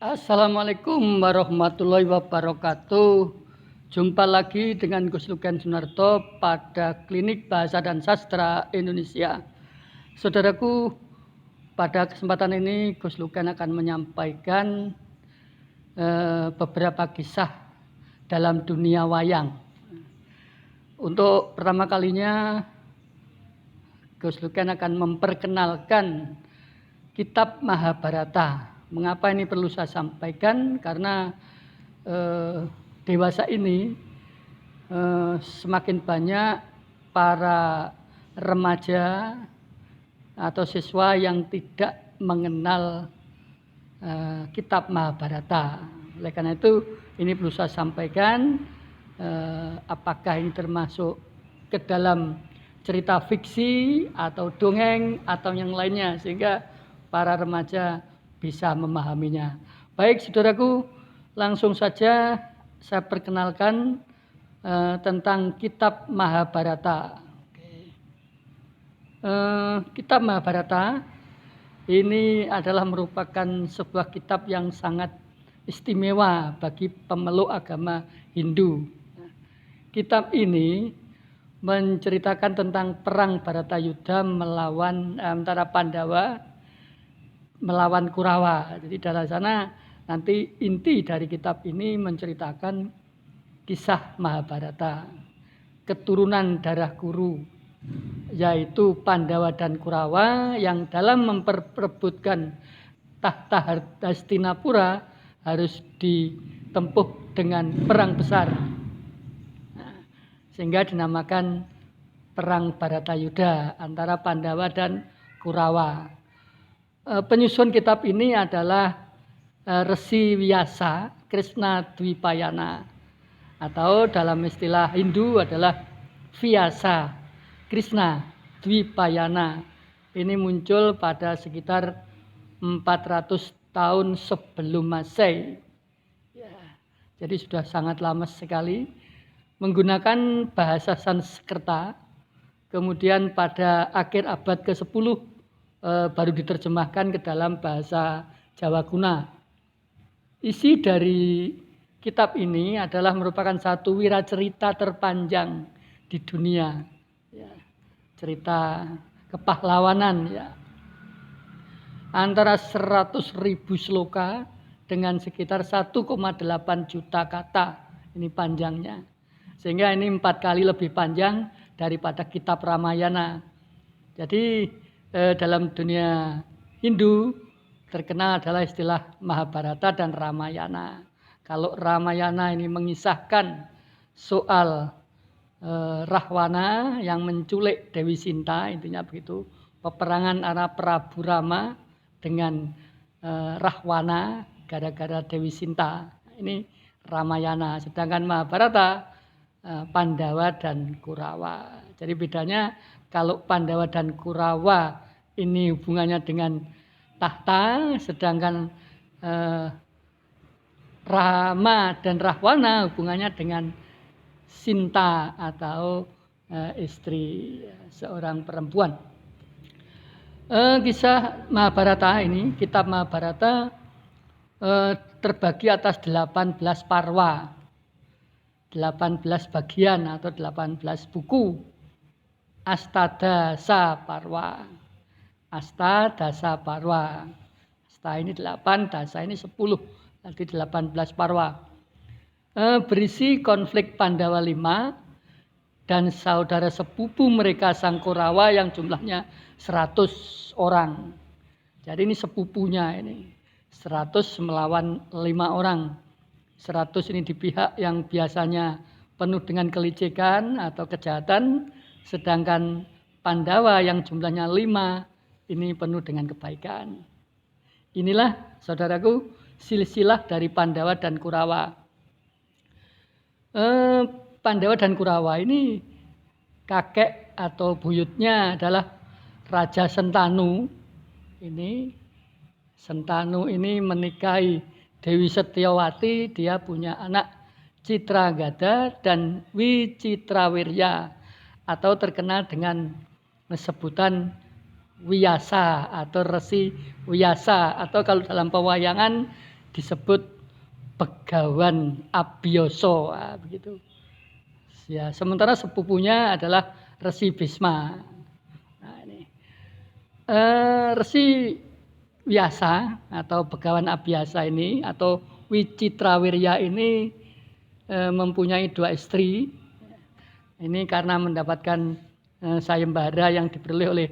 Assalamualaikum warahmatullahi wabarakatuh. Jumpa lagi dengan Gus Luken Sunarto pada Klinik Bahasa dan Sastra Indonesia. Saudaraku, pada kesempatan ini Gus Luken akan menyampaikan beberapa kisah dalam dunia wayang. Untuk pertama kalinya Gus Luken akan memperkenalkan kitab Mahabharata. Mengapa ini perlu saya sampaikan? Karena dewasa ini semakin banyak para remaja atau siswa yang tidak mengenal kitab Mahabharata. Oleh karena itu ini perlu saya sampaikan, apakah ini termasuk ke dalam cerita fiksi atau dongeng atau yang lainnya, sehingga para remaja bisa memahaminya. Baik saudaraku, langsung saja saya perkenalkan tentang kitab Mahabharata. Kitab Mahabharata ini adalah merupakan sebuah kitab yang sangat istimewa bagi pemeluk agama Hindu. Kitab ini menceritakan tentang perang Bharatayuddha melawan antara Pandawa melawan Kurawa. Jadi dari sana nanti inti dari kitab ini menceritakan kisah Mahabharata, keturunan darah guru, yaitu Pandawa dan Kurawa yang dalam memperebutkan tahta Hastinapura harus ditempuh dengan perang besar, sehingga dinamakan perang Bharatayuddha antara Pandawa dan Kurawa. Penyusun kitab ini adalah Resi Vyasa Krishna Dwipayana, atau dalam istilah Hindu adalah Vyasa Krishna Dwipayana. Ini muncul pada sekitar 400 tahun sebelum Masehi. Ya, jadi sudah sangat lama sekali, menggunakan bahasa Sanskerta. Kemudian pada akhir abad ke-10 baru diterjemahkan ke dalam bahasa Jawa kuna. Isi dari kitab ini adalah merupakan satu wiracerita terpanjang di dunia, ya, cerita kepahlawanan, ya. Antara 100.000 sloka dengan sekitar 1,8 juta kata ini panjangnya, sehingga ini 4 kali lebih panjang daripada kitab Ramayana. Jadi dalam dunia Hindu terkenal adalah istilah Mahabharata dan Ramayana. Kalau Ramayana ini mengisahkan soal Rahwana yang menculik Dewi Sinta, intinya begitu, peperangan antara Prabu Rama dengan Rahwana gara-gara Dewi Sinta. Ini Ramayana. Sedangkan Mahabharata Pandawa dan Kurawa. Jadi bedanya, kalau Pandawa dan Kurawa ini hubungannya dengan tahta, sedangkan Rama dan Rahwana hubungannya dengan Sinta atau istri seorang perempuan. Kisah Mahabharata ini, kitab Mahabharata terbagi atas 18 parwa, 18 bagian atau 18 buku. Astadasa parwa. Astadasa parwa. Asta ini 8, dasa ini 10. Nanti 18 parwa. Berisi konflik Pandawa 5 dan saudara sepupu mereka Sang Kurawa yang jumlahnya 100 orang. Jadi ini sepupunya ini. 100 melawan 5 orang. 100 ini di pihak yang biasanya penuh dengan kelicikan atau kejahatan, sedangkan Pandawa yang jumlahnya 5 ini penuh dengan kebaikan. Inilah saudaraku silsilah dari Pandawa dan Kurawa. Pandawa dan Kurawa ini kakek atau buyutnya adalah Raja Sentanu. Sentanu ini menikahi Dewi Setyawati, dia punya anak Citragada dan Wicitrawirya, atau terkenal dengan sebutan Wiyasa atau Resi Wiyasa, atau kalau dalam pewayangan disebut Begawan Abiyasa, begitu. Ya, sementara sepupunya adalah Resi Bisma. Nah, ini Resi Wyasa atau Begawan Abiyasa ini atau Wicitrawirya ini mempunyai 2 istri. Ini karena mendapatkan sayembara yang diperoleh oleh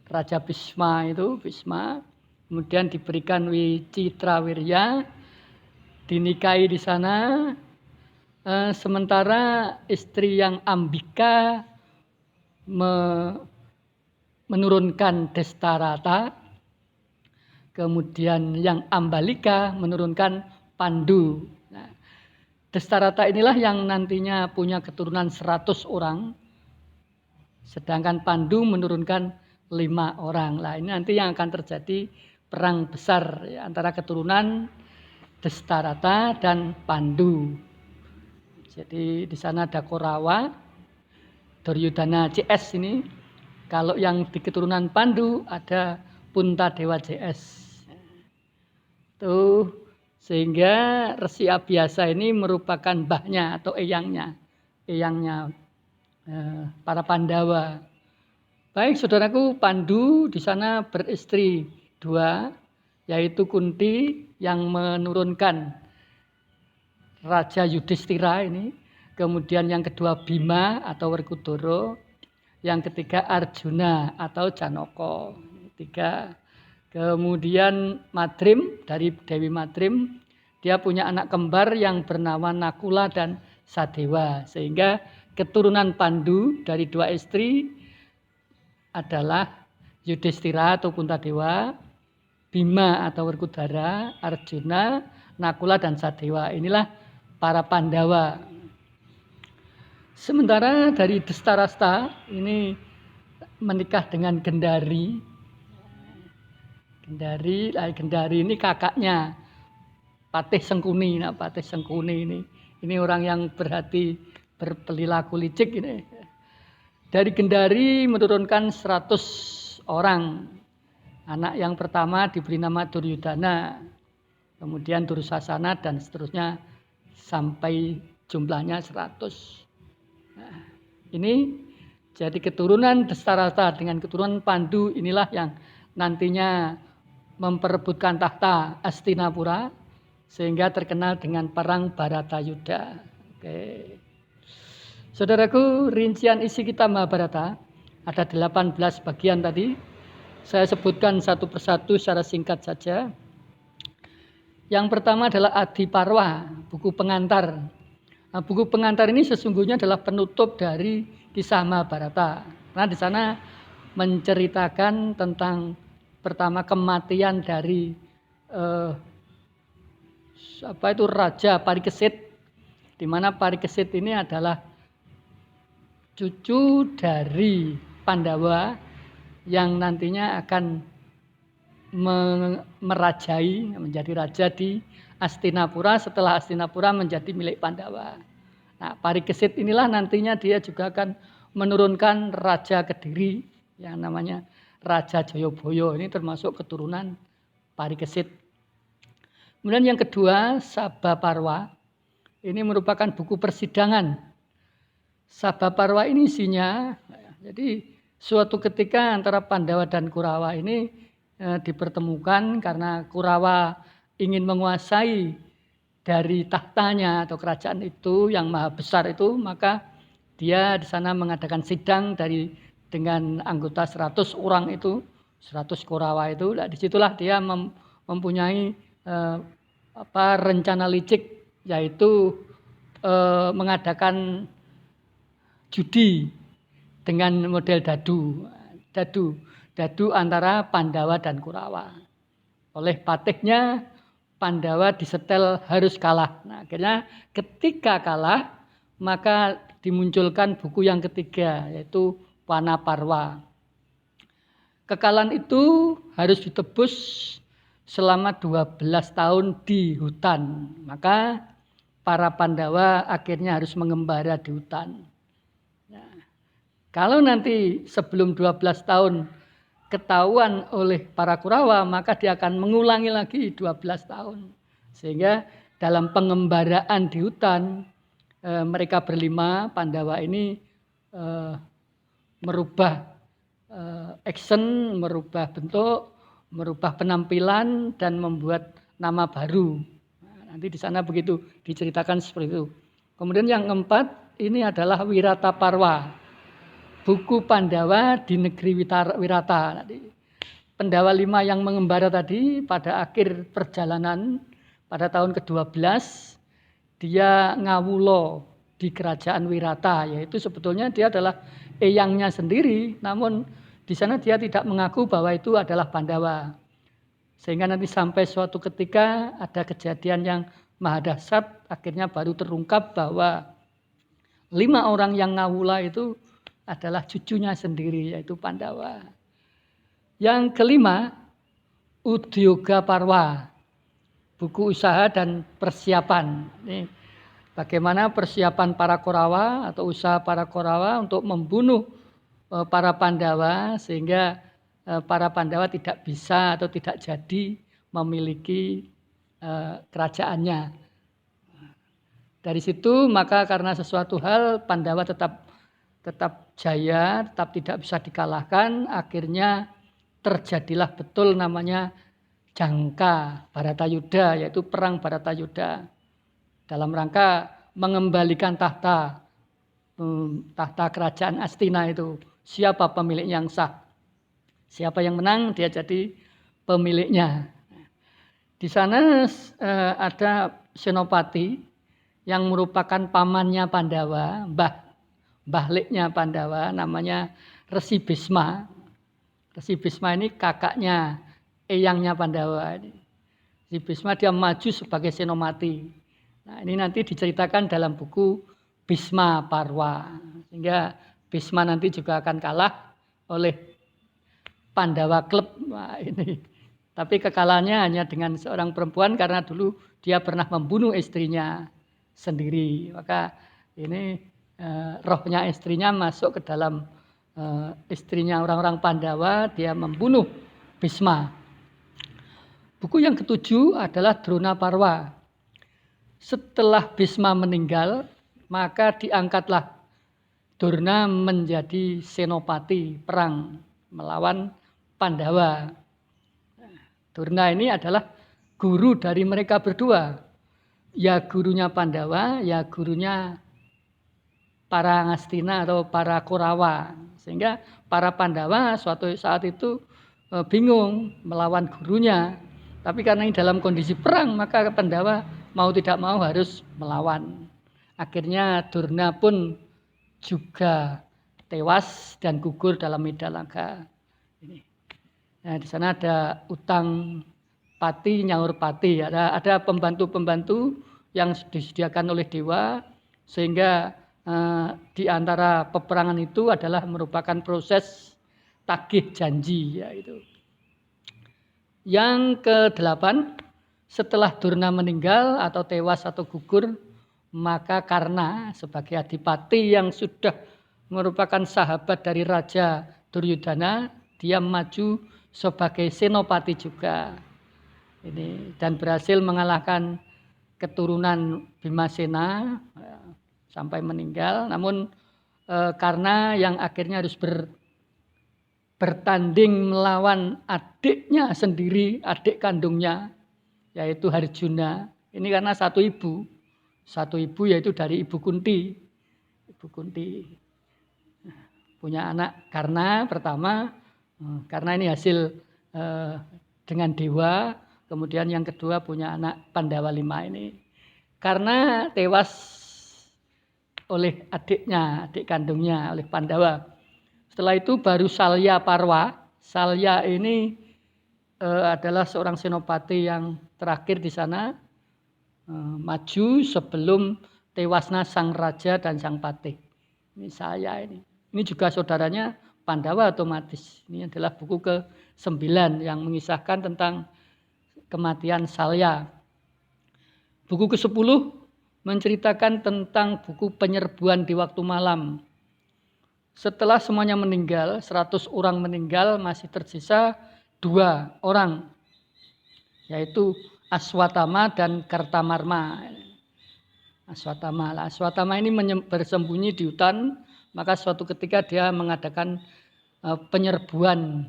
Raja Bisma itu, Bisma, kemudian diberikan Wicitrawirya, dinikahi di sana. Sementara istri yang Ambika menurunkan Destarata, kemudian yang Ambalika menurunkan Pandu. Nah, Destarata inilah yang nantinya punya keturunan 100 orang, sedangkan Pandu menurunkan 5 orang. Lah ini nanti yang akan terjadi perang besar ya, antara keturunan Destarata dan Pandu. Jadi di sana ada Korawa, Duryudana CS ini. Kalau yang di keturunan Pandu ada Puntadewa CS. Tuh, sehingga Resi Abiyasa ini merupakan mbahnya atau eyangnya para Pandawa. Baik saudaraku, Pandu di sana beristri 2, yaitu Kunti yang menurunkan Raja Yudhistira ini, kemudian yang kedua Bima atau Werkudara, yang ketiga Arjuna atau Janaka. 3. Kemudian Madrim dari Dewi Madrim, dia punya anak kembar yang bernama Nakula dan Sadewa, sehingga keturunan Pandu dari 2 istri adalah Yudhistira atau Puntadewa, Bima atau Werkudara, Arjuna, Nakula dan Sadewa. Inilah para Pandawa. Sementara dari Destarasta ini menikah dengan Gendari. Gendari ini kakaknya Patih Sengkuni. Nah, Patih Sengkuni ini orang yang berhati berperilaku licik ini. Dari Gendari menurunkan 100 orang. Anak yang pertama diberi nama Duryudana, kemudian Dursasana dan seterusnya sampai jumlahnya 100. Nah, ini jadi keturunan Destarata dengan keturunan Pandu inilah yang nantinya memperebutkan tahta Hastinapura sehingga terkenal dengan perang Bharatayuddha. Oke. Saudaraku, rincian isi kita Mahabharata ada 18 bagian tadi. Saya sebutkan satu persatu secara singkat saja. Yang pertama adalah Adiparwa, buku pengantar. Nah, buku pengantar ini sesungguhnya adalah penutup dari kisah Mahabharata. Karena di sana menceritakan tentang pertama kematian dari Raja Parikesit, di mana Parikesit ini adalah cucu dari Pandawa yang nantinya akan merajai, menjadi raja di Hastinapura setelah Hastinapura menjadi milik Pandawa. Nah, Parikesit inilah nantinya dia juga akan menurunkan Raja Kediri yang namanya Raja Jayabaya. Ini termasuk keturunan Parikesit. Kemudian yang kedua, Sabhaparwa. Ini merupakan buku persidangan. Sabhaparwa ini isinya, jadi suatu ketika antara Pandawa dan Kurawa ini dipertemukan karena Kurawa ingin menguasai dari tahtanya atau kerajaan itu yang maha besar itu, maka dia di sana mengadakan sidang dengan anggota 100 orang itu, 100 Kurawa itu. Nah, disitulah dia mempunyai rencana licik, yaitu mengadakan judi dengan model dadu antara Pandawa dan Kurawa. Oleh patihnya Pandawa disetel harus kalah. Nah, akhirnya ketika kalah maka dimunculkan buku yang ketiga, yaitu Wanaparwa. Kekalahan itu harus ditebus selama 12 tahun di hutan. Maka para Pandawa akhirnya harus mengembara di hutan. Nah, kalau nanti sebelum 12 tahun ketahuan oleh para Kurawa, maka dia akan mengulangi lagi 12 tahun. Sehingga dalam pengembaraan di hutan, mereka berlima Pandawa ini merubah action, merubah bentuk, merubah penampilan dan membuat nama baru. Nah, nanti di sana begitu diceritakan seperti itu. Kemudian yang keempat ini adalah Wirataparwa, buku Pandawa di negeri Wirata. Pandawa 5 yang mengembara tadi pada akhir perjalanan pada tahun ke-12 dia ngawulo di kerajaan Wirata, yaitu sebetulnya dia adalah eyangnya sendiri, namun di sana dia tidak mengaku bahwa itu adalah Pandawa. Sehingga nanti sampai suatu ketika ada kejadian yang maha dahsyat, akhirnya baru terungkap bahwa 5 orang yang ngawula itu adalah cucunya sendiri, yaitu Pandawa. Yang kelima, Udyoga Parwa, buku usaha dan persiapan. Ini bagaimana persiapan para Korawa atau usaha para Korawa untuk membunuh para Pandawa sehingga para Pandawa tidak bisa atau tidak jadi memiliki kerajaannya. Dari situ maka karena sesuatu hal Pandawa tetap jaya, tetap tidak bisa dikalahkan, akhirnya terjadilah betul namanya Jangka Bharatayuddha, yaitu perang Bharatayuddha dalam rangka mengembalikan tahta kerajaan Astina itu. Siapa pemilik yang sah? Siapa yang menang, dia jadi pemiliknya. Di sana ada Senopati yang merupakan pamannya Pandawa, mbahliknya Pandawa, namanya Resi Bisma. Resi Bisma ini kakaknya, eyangnya Pandawa. Resi Bisma dia maju sebagai Senopati. Nah, ini nanti diceritakan dalam buku Bhisma Parwa. Sehingga Bhisma nanti juga akan kalah oleh Pandawa Club. Nah, ini. Tapi kekalahannya hanya dengan seorang perempuan karena dulu dia pernah membunuh istrinya sendiri. Maka ini rohnya istrinya masuk ke dalam istrinya orang-orang Pandawa, dia membunuh Bhisma. Buku yang ketujuh adalah Drona Parwa. Setelah Bhisma meninggal, maka diangkatlah Drona menjadi senopati perang melawan Pandawa. Drona ini adalah guru dari mereka berdua. Ya gurunya Pandawa, ya gurunya para Ngastina atau para Korawa. Sehingga para Pandawa suatu saat itu bingung melawan gurunya. Tapi karena ini dalam kondisi perang, maka Pandawa mau tidak mau harus melawan. Akhirnya Drona pun juga tewas dan gugur dalam Medalaka. Nah, di sana ada Utang Pati, Nyaur Pati, ada pembantu-pembantu yang disediakan oleh dewa, sehingga di antara peperangan itu adalah merupakan proses tagih janji, yaitu. Yang ke-8, setelah Drona meninggal atau tewas atau gugur, maka Karna sebagai adipati yang sudah merupakan sahabat dari Raja Duryudana, dia maju sebagai senopati juga. Ini dan berhasil mengalahkan keturunan Bimasena sampai meninggal. Namun karena yang akhirnya harus bertanding melawan adiknya sendiri, adik kandungnya, yaitu Harjuna. Ini karena satu ibu yaitu dari Ibu Kunti. Ibu Kunti punya anak Karna pertama, karena ini hasil dengan dewa. Kemudian yang kedua punya anak Pandawa 5 ini. Karena tewas oleh adiknya, adik kandungnya, oleh Pandawa. Setelah itu baru Salya Parwa. Salya ini adalah seorang senopati yang terakhir di sana, maju sebelum tewasnya sang raja dan sang patih. Ini Salya ini. Ini juga saudaranya Pandawa otomatis. Ini adalah buku ke-9 yang mengisahkan tentang kematian Salya. Buku ke-10 menceritakan tentang buku penyerbuan di waktu malam. Setelah semuanya meninggal, 100 orang meninggal, masih tersisa 2 orang, yaitu Aswatama dan Kartamarma. Aswatama ini bersembunyi di hutan, maka suatu ketika dia mengadakan penyerbuan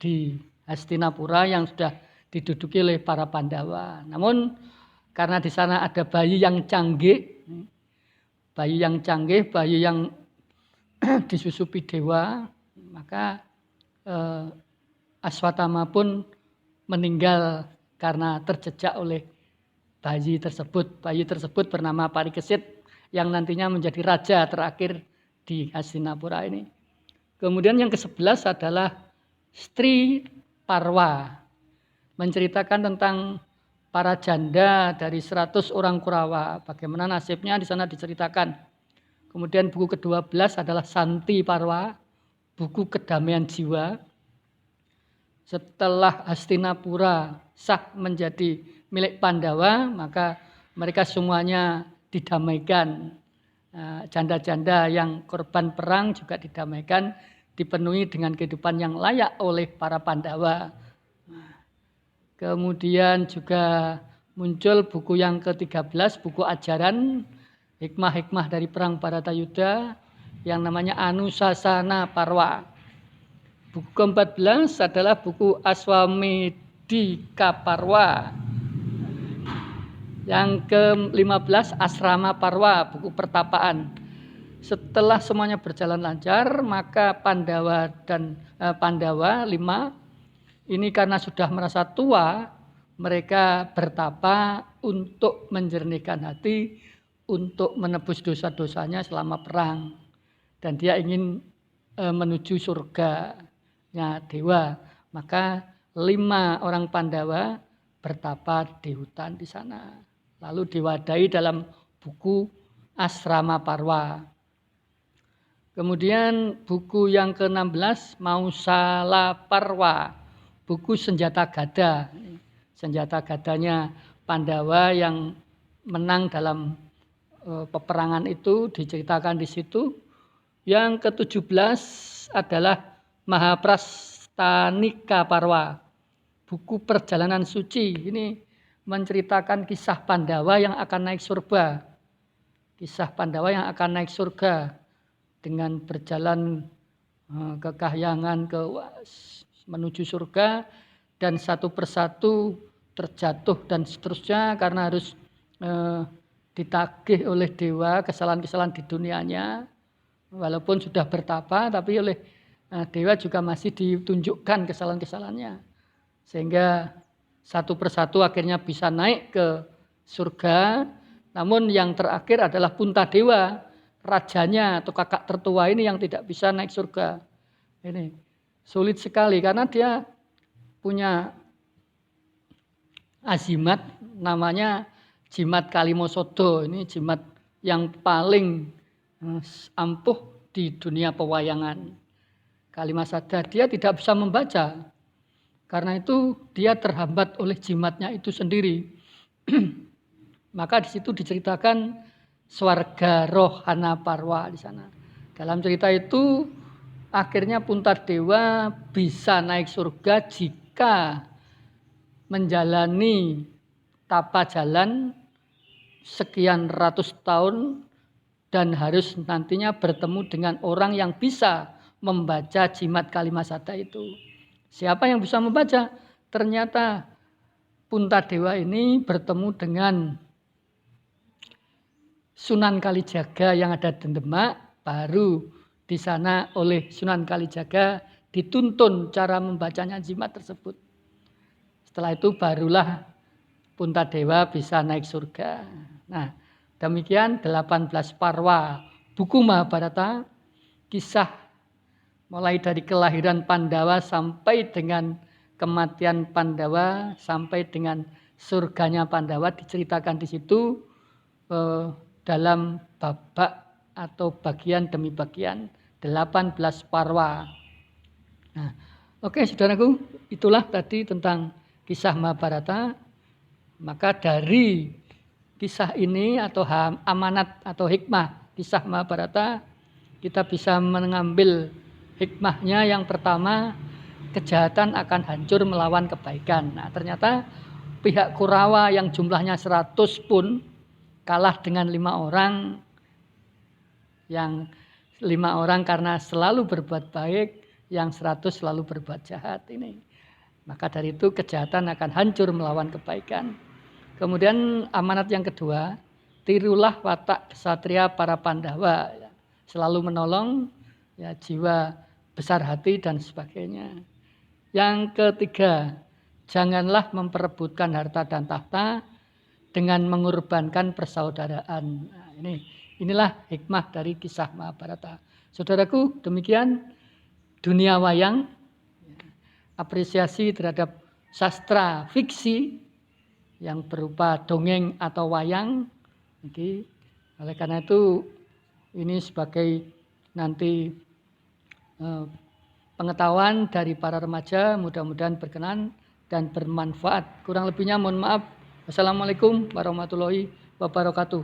di Hastinapura yang sudah diduduki oleh para Pandawa. Namun karena di sana ada bayi yang canggih, bayi yang disusupi dewa, maka Aswatama pun meninggal karena terjejak oleh bayi tersebut. Bayi tersebut bernama Parikesit yang nantinya menjadi raja terakhir di Hastinapura ini. Kemudian yang ke-11 adalah Stri Parwa, menceritakan tentang para janda dari 100 orang Kurawa, bagaimana nasibnya di sana diceritakan. Kemudian buku ke-12 adalah Santi Parwa, buku kedamaian jiwa. Setelah Hastinapura sah menjadi milik Pandawa, maka mereka semuanya didamaikan. Janda-janda yang korban perang juga didamaikan, dipenuhi dengan kehidupan yang layak oleh para Pandawa. Kemudian juga muncul buku yang ke-13, buku ajaran hikmah-hikmah dari perang Bharatayuddha yang namanya Anusasana Parwa. Buku ke-14 adalah buku Aswamedika Parwa. Yang ke-15 Asrama Parwa, buku pertapaan. Setelah semuanya berjalan lancar, maka Pandawa 5 ini karena sudah merasa tua, mereka bertapa untuk menjernihkan hati, untuk menebus dosa-dosanya selama perang. Dan dia ingin menuju surganya dewa. Maka 5 orang Pandawa bertapa di hutan di sana. Lalu diwadahi dalam buku Asrama Parwa. Kemudian buku yang ke-16 Mausala Parwa, buku senjata gada. Senjata gadanya Pandawa yang menang dalam peperangan itu diceritakan di situ. Yang ke-17 adalah Mahaprastanika Parwa, buku perjalanan suci. Ini menceritakan kisah Pandawa yang akan naik surga. Kisah Pandawa yang akan naik surga dengan berjalan ke kahyangan menuju surga, dan satu persatu terjatuh dan seterusnya karena harus ditagih oleh dewa kesalahan-kesalahan di dunianya. Walaupun sudah bertapa, tapi oleh dewa juga masih ditunjukkan kesalahan-kesalahannya. Sehingga satu persatu akhirnya bisa naik ke surga. Namun yang terakhir adalah Puntadewa, rajanya atau kakak tertua ini yang tidak bisa naik surga. Ini sulit sekali karena dia punya azimat namanya Jimat Kalimosodo. Ini jimat yang paling ampuh di dunia pewayangan. Kalimasada dia tidak bisa membaca. Karena itu dia terhambat oleh jimatnya itu sendiri. Maka di situ diceritakan Swarga Rohana Parwa di sana. Dalam cerita itu akhirnya Puntadewa bisa naik surga jika menjalani tapa jalan sekian ratus tahun dan harus nantinya bertemu dengan orang yang bisa membaca jimat Kalimasada itu. Siapa yang bisa membaca? Ternyata Puntadewa ini bertemu dengan Sunan Kalijaga yang ada di Demak, baru di sana oleh Sunan Kalijaga dituntun cara membacanya jimat tersebut. Setelah itu barulah Puntadewa bisa naik surga. Nah, demikian 18 Parwa buku Mahabharata, kisah mulai dari kelahiran Pandawa sampai dengan kematian Pandawa, sampai dengan surganya Pandawa diceritakan di situ dalam babak atau bagian demi bagian 18 Parwa. Nah, oke saudaraku, itulah tadi tentang kisah Mahabharata. Maka dari kisah ini atau amanat atau hikmah kisah Mahabharata, kita bisa mengambil hikmahnya. Yang pertama, kejahatan akan hancur melawan kebaikan. Nah, ternyata pihak Kurawa yang jumlahnya 100 pun kalah dengan 5 orang, yang 5 orang karena selalu berbuat baik, yang 100 selalu berbuat jahat ini. Maka dari itu kejahatan akan hancur melawan kebaikan. Kemudian amanat yang kedua, tirulah watak ksatria para Pandawa, selalu menolong, ya, jiwa besar hati dan sebagainya. Yang ketiga, janganlah memperebutkan harta dan tahta dengan mengorbankan persaudaraan. Nah, inilah hikmah dari kisah Mahabharata. Saudaraku, demikian dunia wayang, apresiasi terhadap sastra fiksi yang berupa dongeng atau wayang. Oleh karena itu ini sebagai nanti pengetahuan dari para remaja, mudah-mudahan berkenan dan bermanfaat. Kurang lebihnya mohon maaf. Wassalamualaikum warahmatullahi wabarakatuh.